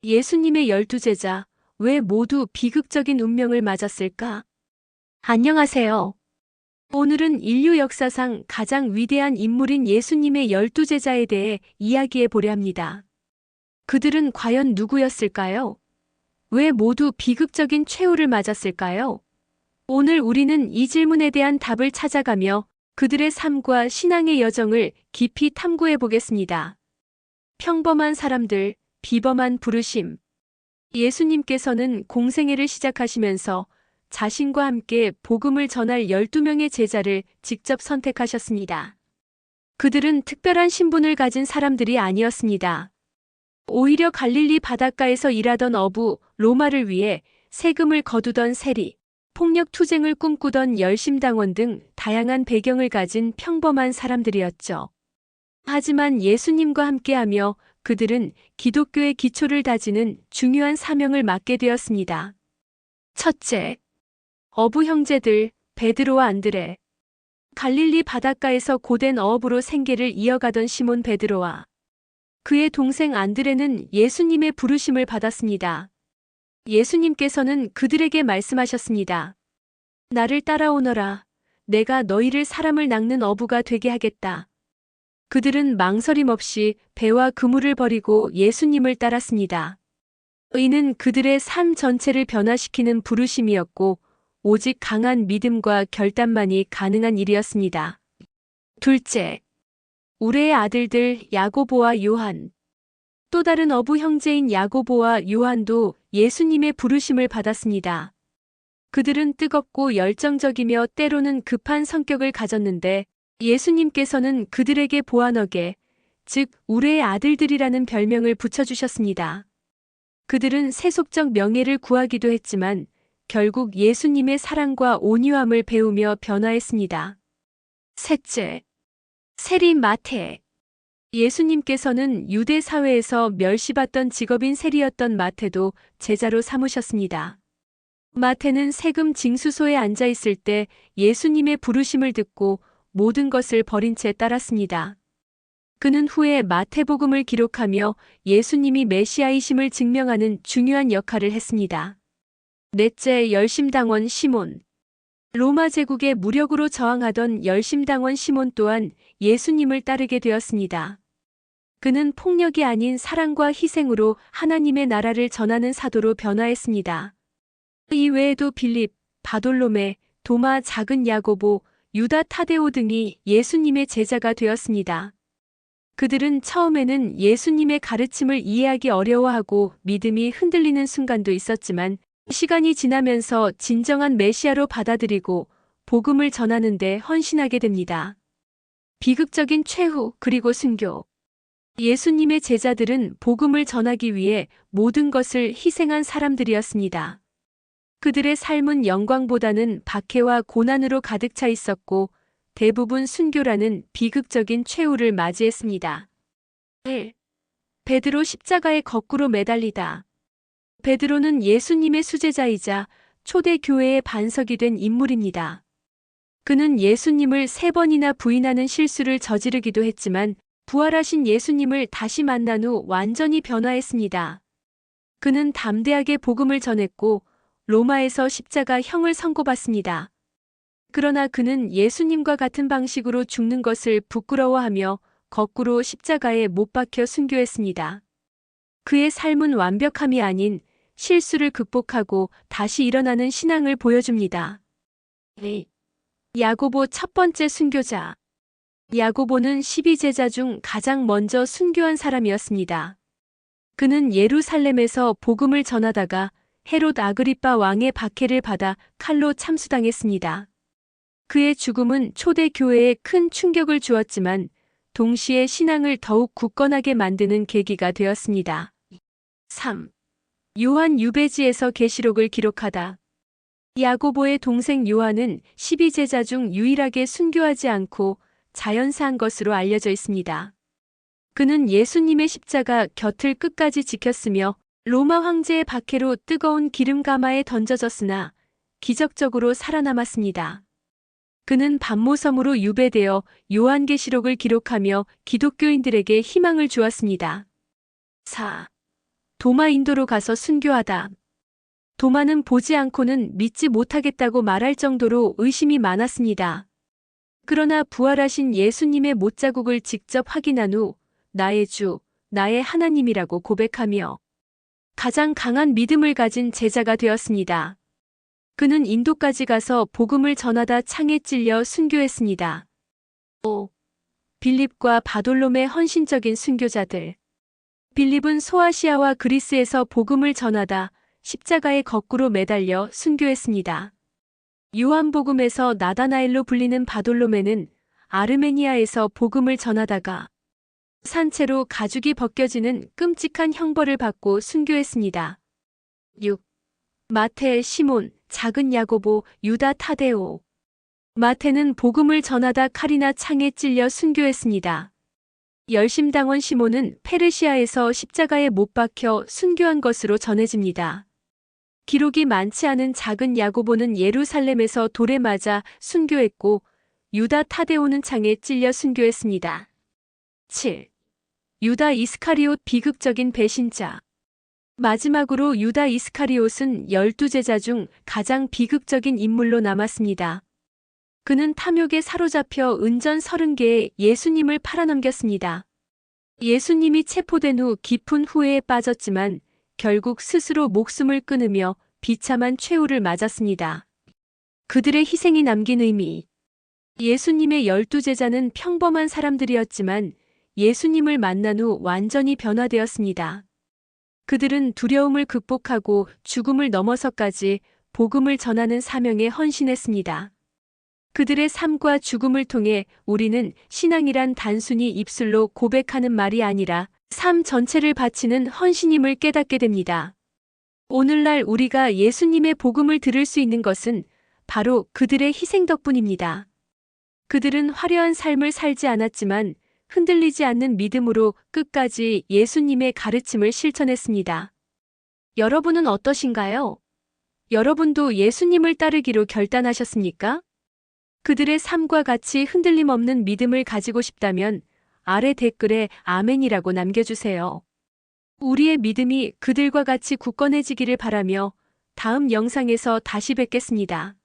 예수님의 12제자, 왜 모두 비극적인 운명을 맞았을까? 안녕하세요. 오늘은 인류 역사상 가장 위대한 인물인 예수님의 12제자에 대해 이야기해 보려 합니다. 그들은 과연 누구였을까요? 왜 모두 비극적인 최후를 맞았을까요? 오늘 우리는 이 질문에 대한 답을 찾아가며 그들의 삶과 신앙의 여정을 깊이 탐구해 보겠습니다. 평범한 사람들, 비범한 부르심. 예수님께서는 공생애를 시작하시면서 자신과 함께 복음을 전할 12명의 제자를 직접 선택하셨습니다. 그들은 특별한 신분을 가진 사람들이 아니었습니다. 오히려 갈릴리 바닷가에서 일하던 어부 로마를 위해 세금을 거두던 세리, 폭력 투쟁을 꿈꾸던 열심당원 등 다양한 배경을 가진 평범한 사람들이었죠. 하지만 예수님과 함께하며 그들은 기독교의 기초를 다지는 중요한 사명을 맡게 되었습니다. 첫째, 어부 형제들 베드로와 안드레. 갈릴리 바닷가에서 고된 어업으로 생계를 이어가던 시몬 베드로와 그의 동생 안드레는 예수님의 부르심을 받았습니다. 예수님께서는 그들에게 말씀하셨습니다. 나를 따라오너라. 내가 너희를 사람을 낚는 어부가 되게 하겠다. 그들은 망설임 없이 배와 그물을 버리고 예수님을 따랐습니다. 이는 그들의 삶 전체를 변화시키는 부르심이었고 오직 강한 믿음과 결단만이 가능한 일이었습니다. 둘째, 우레의 아들들 야고보와 요한. 또 다른 어부 형제인 야고보와 요한도 예수님의 부르심을 받았습니다. 그들은 뜨겁고 열정적이며 때로는 급한 성격을 가졌는데 예수님께서는 그들에게 보아너게, 즉 우레의 아들들이라는 별명을 붙여주셨습니다. 그들은 세속적 명예를 구하기도 했지만 결국 예수님의 사랑과 온유함을 배우며 변화했습니다. 셋째, 세리 마태. 예수님께서는 유대 사회에서 멸시받던 직업인 세리였던 마태도 제자로 삼으셨습니다. 마태는 세금 징수소에 앉아 있을 때 예수님의 부르심을 듣고 모든 것을 버린 채 따랐습니다. 그는 후에 마태복음을 기록하며 예수님이 메시아이심을 증명하는 중요한 역할을 했습니다. 넷째, 열심당원 시몬. 로마 제국의 무력으로 저항하던 열심당원 시몬 또한 예수님을 따르게 되었습니다. 그는 폭력이 아닌 사랑과 희생으로 하나님의 나라를 전하는 사도로 변화했습니다. 이 외에도 빌립, 바돌로메, 도마, 작은 야고보, 유다 타데오 등이 예수님의 제자가 되었습니다. 그들은 처음에는 예수님의 가르침을 이해하기 어려워하고 믿음이 흔들리는 순간도 있었지만 시간이 지나면서 진정한 메시아로 받아들이고 복음을 전하는 데 헌신하게 됩니다. 비극적인 최후 그리고 순교. 예수님의 제자들은 복음을 전하기 위해 모든 것을 희생한 사람들이었습니다. 그들의 삶은 영광보다는 박해와 고난으로 가득 차 있었고 대부분 순교라는 비극적인 최후를 맞이했습니다. 1. 베드로 십자가에 거꾸로 매달리다. 베드로는 예수님의 수제자이자 초대 교회의 반석이 된 인물입니다. 그는 예수님을 3번이나 부인하는 실수를 저지르기도 했지만 부활하신 예수님을 다시 만난 후 완전히 변화했습니다. 그는 담대하게 복음을 전했고 로마에서 십자가형을 선고받습니다. 그러나 그는 예수님과 같은 방식으로 죽는 것을 부끄러워하며 거꾸로 십자가에 못 박혀 순교했습니다. 그의 삶은 완벽함이 아닌 실수를 극복하고 다시 일어나는 신앙을 보여줍니다. 야고보 첫 번째 순교자. 야고보는 12제자 중 가장 먼저 순교한 사람이었습니다. 그는 예루살렘에서 복음을 전하다가 헤롯 아그리빠 왕의 박해를 받아 칼로 참수당했습니다. 그의 죽음은 초대 교회에 큰 충격을 주었지만 동시에 신앙을 더욱 굳건하게 만드는 계기가 되었습니다. 3. 요한 유배지에서 계시록을 기록하다. 야고보의 동생 요한은 12제자 중 유일하게 순교하지 않고 자연사한 것으로 알려져 있습니다. 그는 예수님의 십자가 곁을 끝까지 지켰으며 로마 황제의 박해로 뜨거운 기름 가마에 던져졌으나 기적적으로 살아남았습니다. 그는 반모섬으로 유배되어 요한계시록을 기록하며 기독교인들에게 희망을 주었습니다. 4. 도마 인도로 가서 순교하다. 도마는 보지 않고는 믿지 못하겠다고 말할 정도로 의심이 많았습니다. 그러나 부활하신 예수님의 못자국을 직접 확인한 후 나의 주, 나의 하나님이라고 고백하며 가장 강한 믿음을 가진 제자가 되었습니다. 그는 인도까지 가서 복음을 전하다 창에 찔려 순교했습니다. 빌립과 바돌롬의 헌신적인 순교자들. 빌립은 소아시아와 그리스에서 복음을 전하다 십자가에 거꾸로 매달려 순교했습니다. 요한복음에서 나다나엘로 불리는 바돌로메는 아르메니아에서 복음을 전하다가 산채로 가죽이 벗겨지는 끔찍한 형벌을 받고 순교했습니다. 6. 마태, 시몬, 작은 야고보, 유다 타데오. 마태는 복음을 전하다 칼이나 창에 찔려 순교했습니다. 열심당원 시몬은 페르시아에서 십자가에 못 박혀 순교한 것으로 전해집니다. 기록이 많지 않은 작은 야고보는 예루살렘에서 돌에 맞아 순교했고 유다 타데오는 창에 찔려 순교했습니다. 7. 유다 이스카리옷 비극적인 배신자. 마지막으로 유다 이스카리옷은 12제자 중 가장 비극적인 인물로 남았습니다. 그는 탐욕에 사로잡혀 은전 30개에 예수님을 팔아넘겼습니다. 예수님이 체포된 후 깊은 후회에 빠졌지만 결국 스스로 목숨을 끊으며 비참한 최후를 맞았습니다. 그들의 희생이 남긴 의미. 예수님의 12제자는 평범한 사람들이었지만 예수님을 만난 후 완전히 변화되었습니다. 그들은 두려움을 극복하고 죽음을 넘어서까지 복음을 전하는 사명에 헌신했습니다. 그들의 삶과 죽음을 통해 우리는 신앙이란 단순히 입술로 고백하는 말이 아니라 삶 전체를 바치는 헌신임을 깨닫게 됩니다. 오늘날 우리가 예수님의 복음을 들을 수 있는 것은 바로 그들의 희생 덕분입니다. 그들은 화려한 삶을 살지 않았지만 흔들리지 않는 믿음으로 끝까지 예수님의 가르침을 실천했습니다. 여러분은 어떠신가요? 여러분도 예수님을 따르기로 결단하셨습니까? 그들의 삶과 같이 흔들림 없는 믿음을 가지고 싶다면 아래 댓글에 아멘이라고 남겨주세요. 우리의 믿음이 그들과 같이 굳건해지기를 바라며 다음 영상에서 다시 뵙겠습니다.